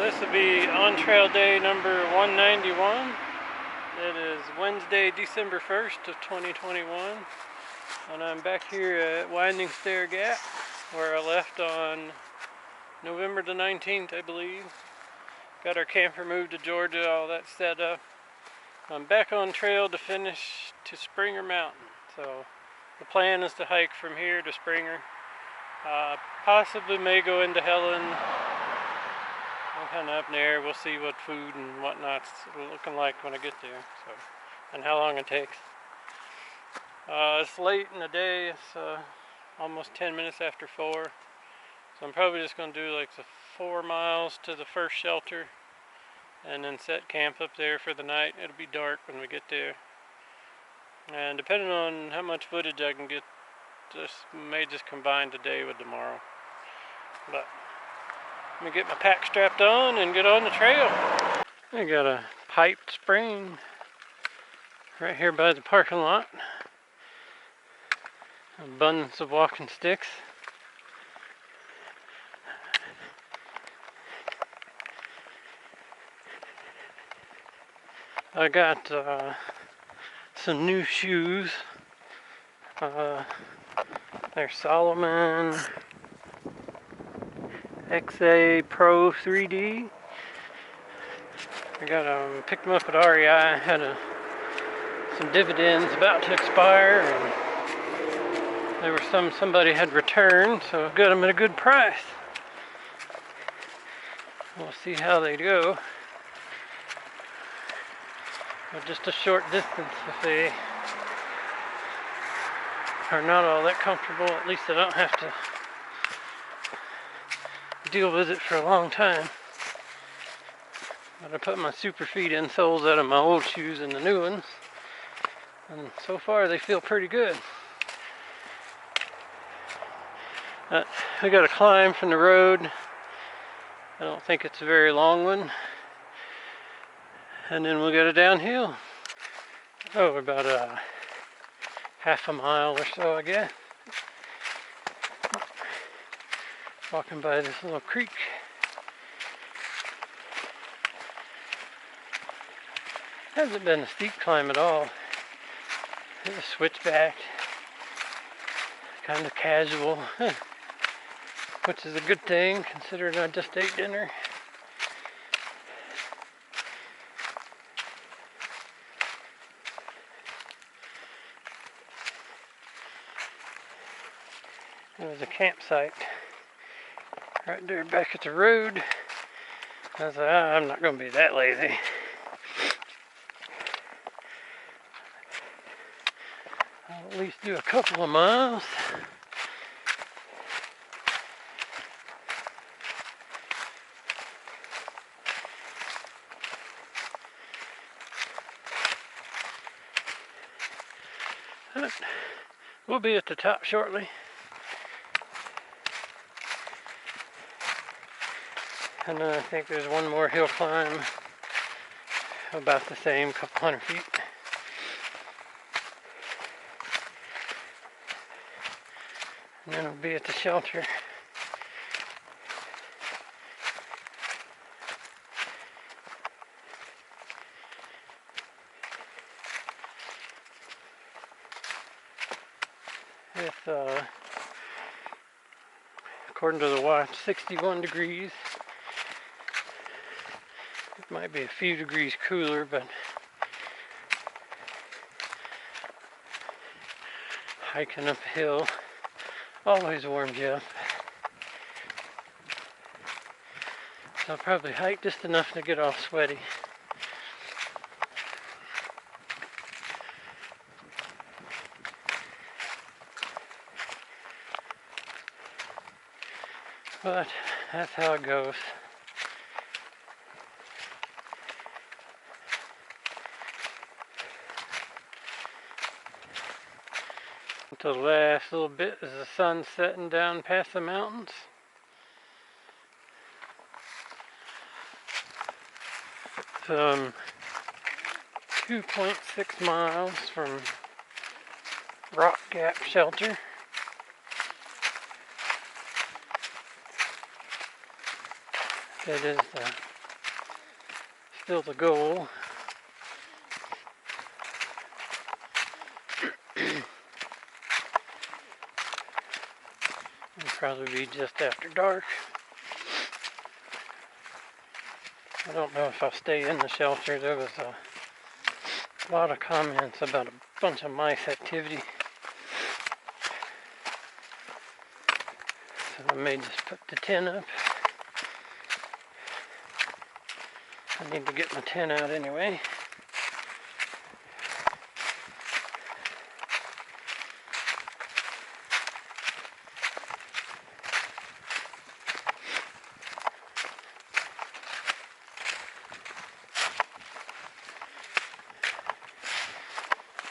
This will be on trail day number 191. It is Wednesday, December 1st of 2021. And I'm back here at Winding Stair Gap, where I left on November the 19th, I believe. Got our camper moved to Georgia, all that set up. I'm back on trail to finish to Springer Mountain. So the plan is to hike from here to Springer. Possibly may go into Helen. I'm kind of up in the air. We'll see what food and whatnot's looking like when I get there, so, and how long it takes. It's late in the day. It's almost 10 minutes after 4. So I'm probably just going to do like the 4 miles to the first shelter and then set camp up there for the night. It'll be dark when we get there. And depending on how much footage I can get, may just combine today with tomorrow. But let me get my pack strapped on and get on the trail. I got a piped spring right here by the parking lot. Abundance of walking sticks. I got some new shoes. They're Solomon XA Pro 3D. I got picked them up at REI. Had some dividends about to expire, and there were somebody had returned, so I got them at a good price. We'll see how they go. But just a short distance, if they are not all that comfortable, at least I don't have to deal with it for a long time. But I put my super feet insoles out of my old shoes in the new ones, and so far they feel pretty good. We got a climb from the road. I don't think it's a very long one, and then we'll get a downhill. Oh, about a half a mile or so, I guess. Walking by this little creek. Hasn't been a steep climb at all. It's a switchback, kind of casual, which is a good thing considering I just ate dinner. There's a campsite right there back at the road. I was like, I'm not going to be that lazy. I'll at least do a couple of miles. We'll be at the top shortly. And then I think there's one more hill climb, about the same, couple hundred feet. And then we'll be at the shelter. It's, according to the watch, 61 degrees. It might be a few degrees cooler, but hiking uphill always warms you up. So I'll probably hike just enough to get all sweaty. But that's how it goes. The last little bit is the sun setting down past the mountains. Some 2.6 miles from Rock Gap Shelter. That is the still the goal. It'll probably be just after dark. I don't know if I'll stay in the shelter. There was a lot of comments about a bunch of mice activity. So I may just put the tent up. I need to get my tent out anyway.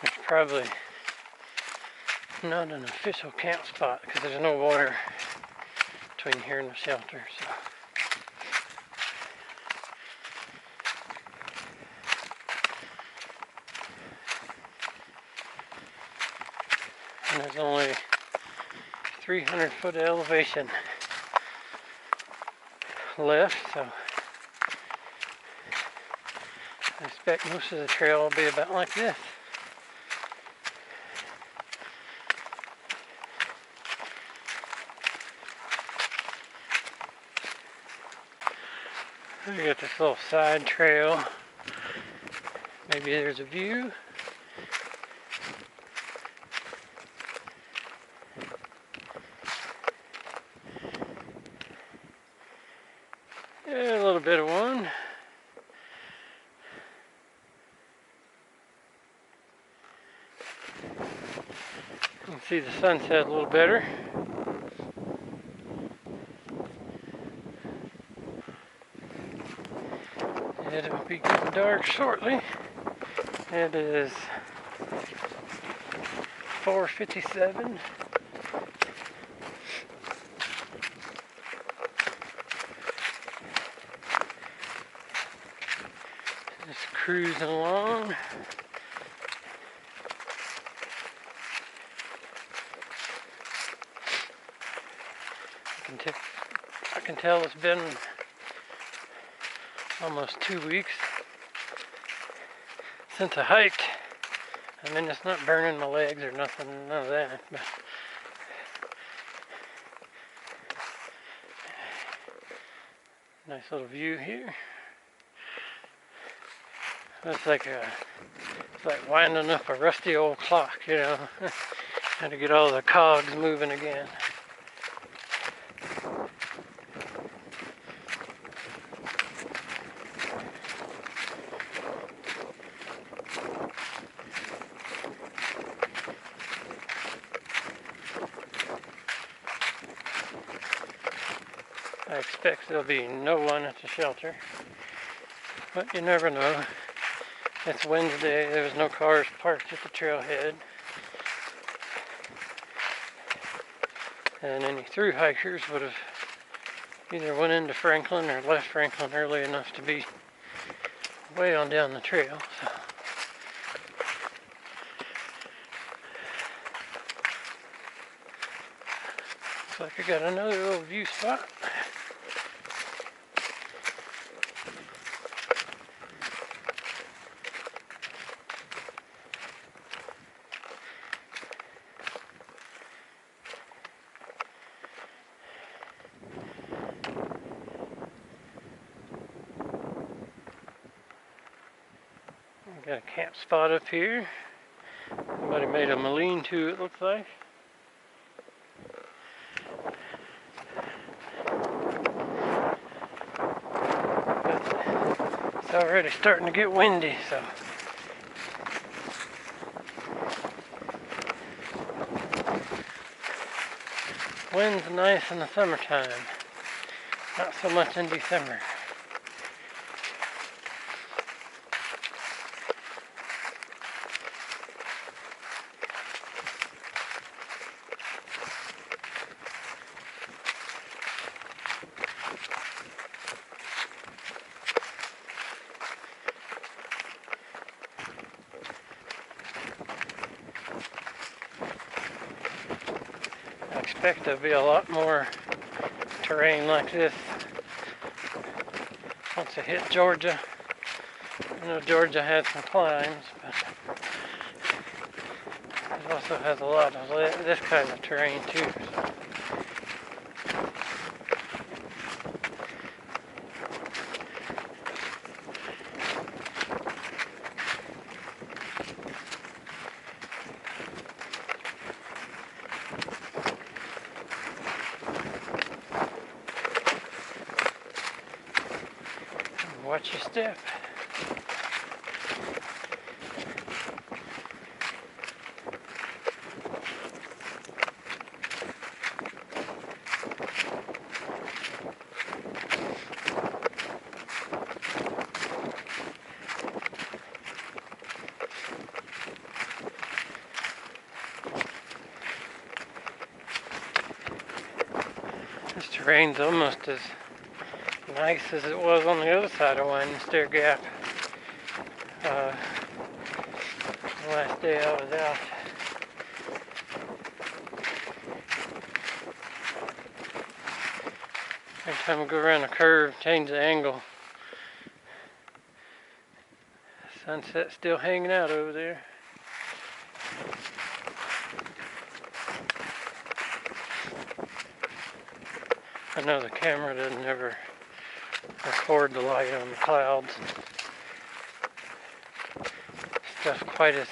There's probably not an official camp spot because there's no water between here and the shelter. So. And there's only 300 foot of elevation left, so I expect most of the trail will be about like this. We got this little side trail. Maybe there's a view. Yeah, a little bit of one. You can see the sunset a little better. It'll be getting dark shortly. It is 4:57. Just cruising along. I can tell it's been almost 2 weeks since I hiked. I mean, it's not burning my legs or nothing, none of that. But nice little view here. It's like winding up a rusty old clock, you know. Had to get all the cogs moving again. I expect there'll be no one at the shelter, but you never know. It's Wednesday, there was no cars parked at the trailhead, and any through hikers would have either went into Franklin or left Franklin early enough to be way on down the trail. So. Looks like I got another little view spot. Got a camp spot up here. Somebody made a lean-to, it looks like. But it's already starting to get windy, so. Wind's nice in the summertime, not so much in December. I expect there'll be a lot more terrain like this once I hit Georgia. know Georgia has some climbs, but it also has a lot of this kind of terrain too. So. Watch your step. This terrain's almost as nice as it was on the other side of Winding Stair Gap. The last day I was out. Every time I go around a curve, change the angle. Sunset's still hanging out over there. I know the camera doesn't ever record the light on the clouds. Stuff quite as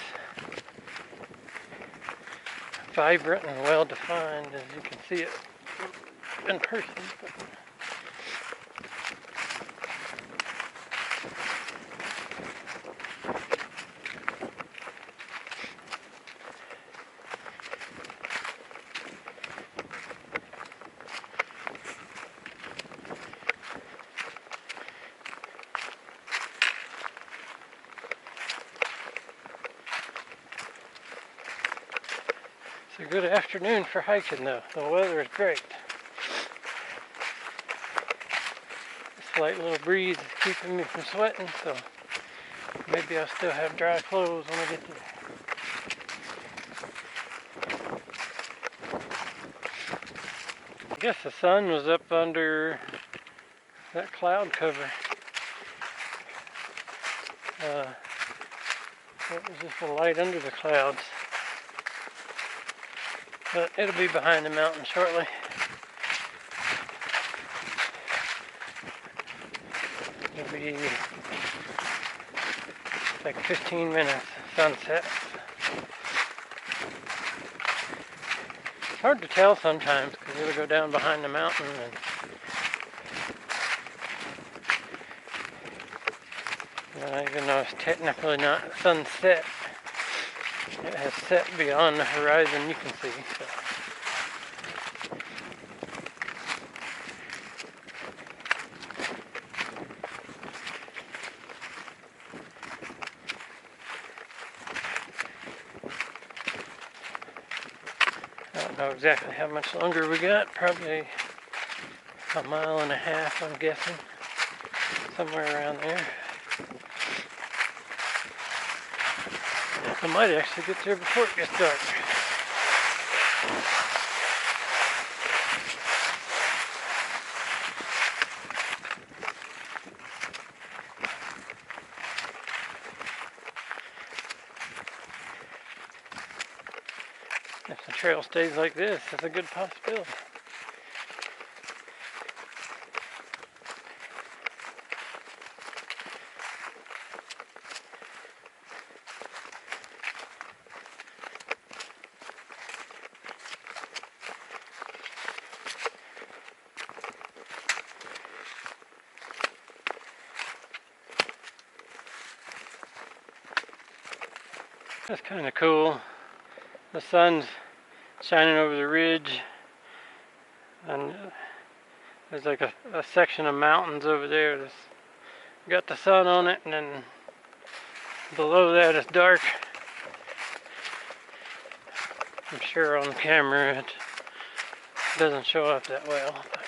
vibrant and well defined as you can see it in person. It's a good afternoon for hiking though. The weather is great. This slight little breeze is keeping me from sweating, so maybe I'll still have dry clothes when I get there. I guess the sun was up under that cloud cover. It was just a light under the clouds. But it'll be behind the mountain shortly. It'll be like 15 minutes sunset. It's hard to tell sometimes because it'll go down behind the mountain and even though it's technically not sunset, it has set beyond the horizon, you can see. So. I don't know exactly how much longer we got. Probably a mile and a half, I'm guessing. Somewhere around there. I might actually get there before it gets dark. If the trail stays like this, it's a good possibility. That's kind of cool. The sun's shining over the ridge, and there's like a section of mountains over there that's got the sun on it, and then below that it's dark. I'm sure on the camera it doesn't show up that well, but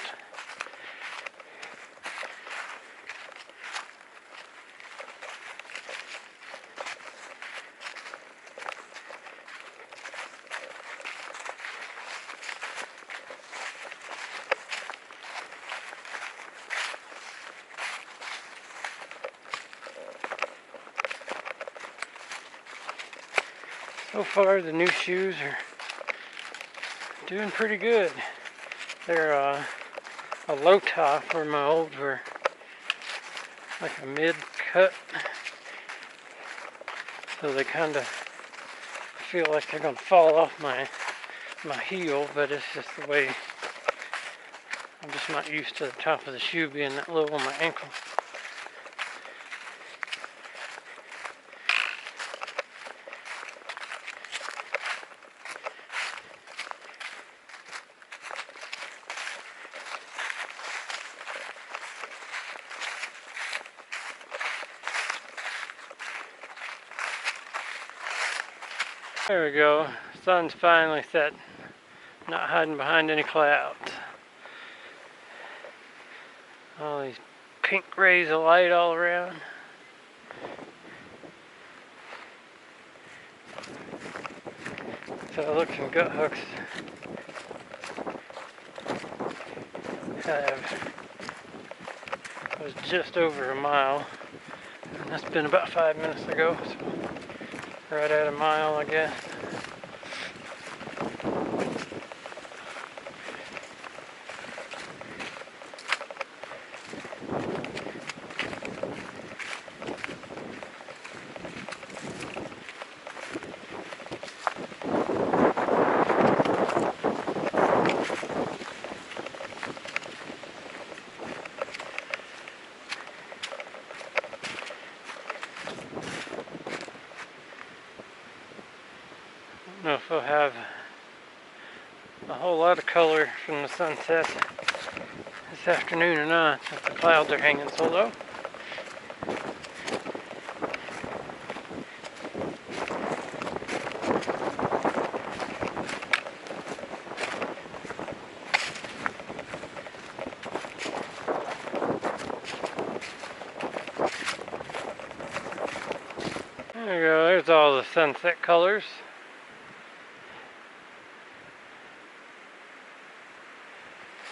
So far the new shoes are doing pretty good. They're a low top where my old were like a mid cut. So they kind of feel like they're going to fall off my heel, but it's just the way. I'm just not used to the top of the shoe being that low on my ankle. There we go. Sun's finally set. Not hiding behind any clouds. All these pink rays of light all around. So it looks some gut hooks was just over a mile. And that's been about 5 minutes ago. So right at a mile, I guess. I don't know if we'll have a whole lot of color from the sunset this afternoon or not, since the clouds are hanging so low. There you go, there's all the sunset colors.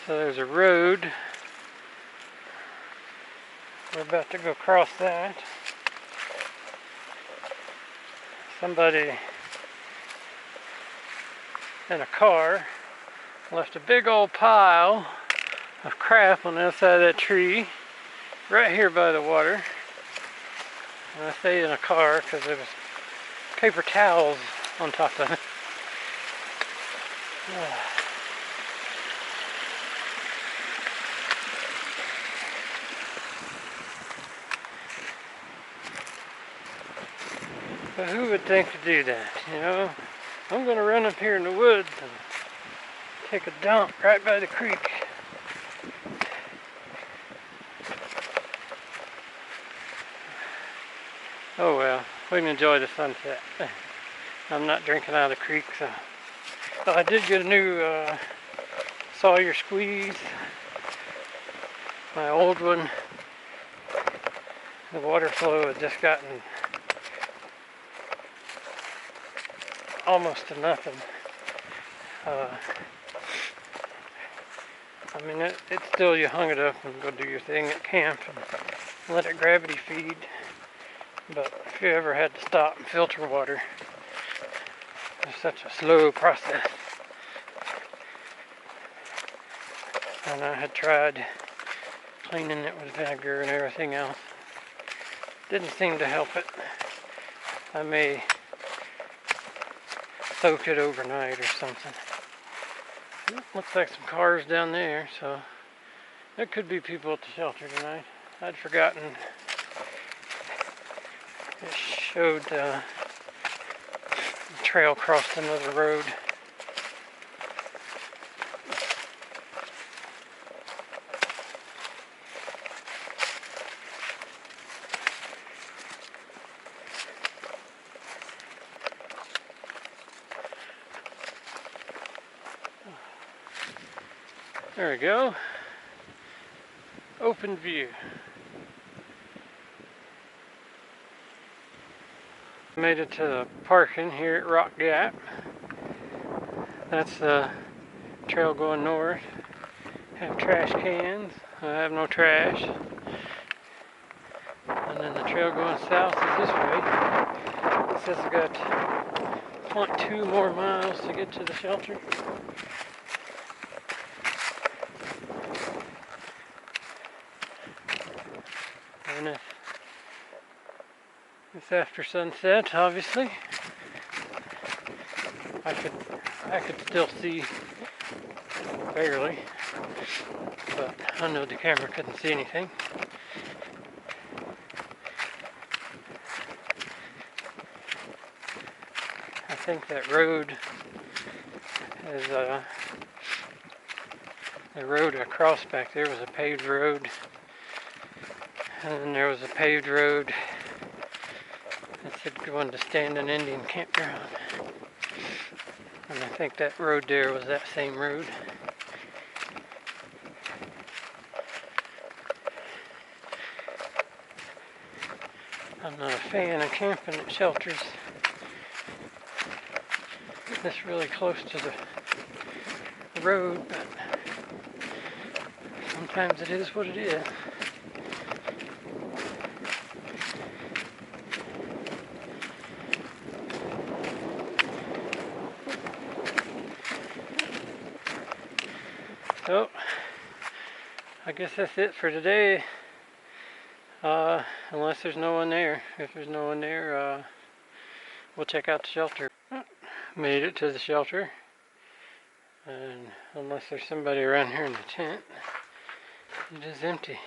So there's a road. We're about to go across that. Somebody in a car left a big old pile of crap on the outside of that tree right here by the water. And I say in a car because there was paper towels on top of it. But who would think to do that, you know? I'm going to run up here in the woods and take a dump right by the creek. Oh well, we can enjoy the sunset. I'm not drinking out of the creek, so. Oh, I did get a new Sawyer squeeze. My old one, the water flow had just gotten almost to nothing. I mean, it's still, you hung it up and go do your thing at camp and let it gravity feed. But if you ever had to stop and filter water, it's such a slow process. And I had tried cleaning it with vinegar and everything else. Didn't seem to help it. I may soak it overnight or something. Looks like some cars down there, so there could be people at the shelter tonight. I'd forgotten. It showed the trail crossed another road. There we go. Open view. Made it to the parking here at Rock Gap. That's the trail going north. Have trash cans. I have no trash. And then the trail going south is this way. It says I got 2.2 more miles to get to the shelter. And it's after sunset, obviously. I could still see barely, but I know the camera couldn't see anything. I think that road is the road across back there was a paved road, and then there was a paved road that said going to Standing Indian Campground. And I think that road there was that same road. I'm not a fan of camping at shelters this really close to the road, but sometimes it is what it is. So, I guess that's it for today. Unless there's no one there. If there's no one there, we'll check out the shelter. Made it to the shelter. And unless there's somebody around here in the tent, it is empty.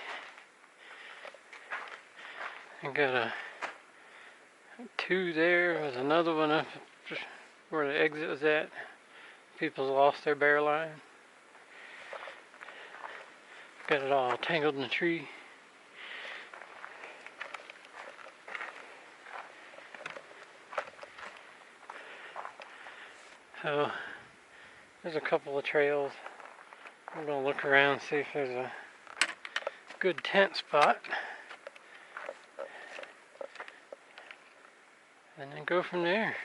I got a 2 there. There's another one up where the exit was at. People lost their bear line. Got it all tangled in the tree. So there's a couple of trails. I'm gonna look around, see if there's a good tent spot, and then go from there.